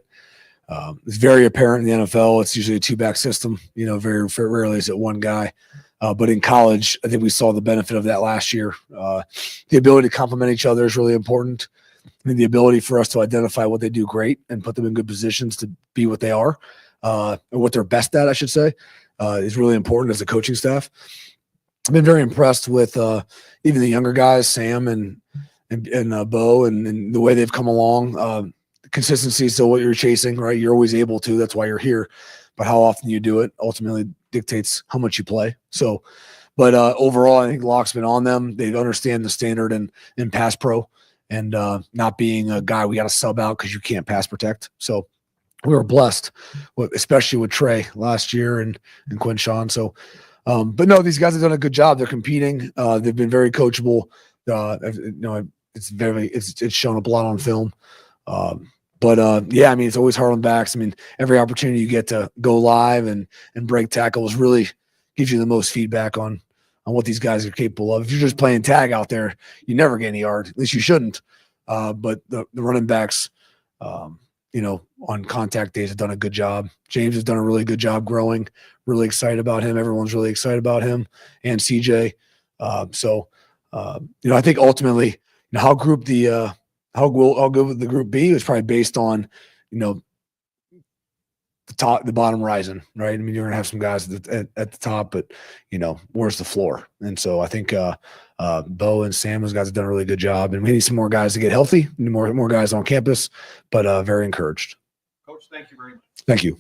it's very apparent in the NFL. It's usually a two-back system. Very rarely is it one guy. But in college, I think we saw the benefit of that last year. The ability to complement each other is really important. I mean, the ability for us to identify what they do great and put them in good positions to be what they are, or what they're best at, I should say, is really important as a coaching staff. I've been very impressed with even the younger guys, Sam and Bo, and the way they've come along. Consistency is still what you're chasing, right? You're always able to. That's why you're here. But how often you do it ultimately dictates how much you play. So, but overall, I think Locke's been on them. They understand the standard in pass pro and not being a guy we got to sub out because you can't pass protect. So we were blessed, especially with Trey last year and Quinshawn. So, but no, these guys have done a good job. They're competing. They've been very coachable. It's shown up a lot on film. Yeah, I mean, it's always hard on backs. I mean, every opportunity you get to go live and break tackles really gives you the most feedback on what these guys are capable of. If you're just playing tag out there, you never get any yard. At least you shouldn't. But the running backs, on contact days have done a good job. James has done a really good job growing. Really excited about him. Everyone's really excited about him and CJ. I think ultimately, how good the group be was probably based on, the bottom rising, right? I mean, you're gonna have some guys at the top, but where's the floor? And so I think Bo and Sam, those guys have done a really good job, and we need some more guys to get healthy, more guys on campus, but very encouraged. Coach, thank you very much. Thank you.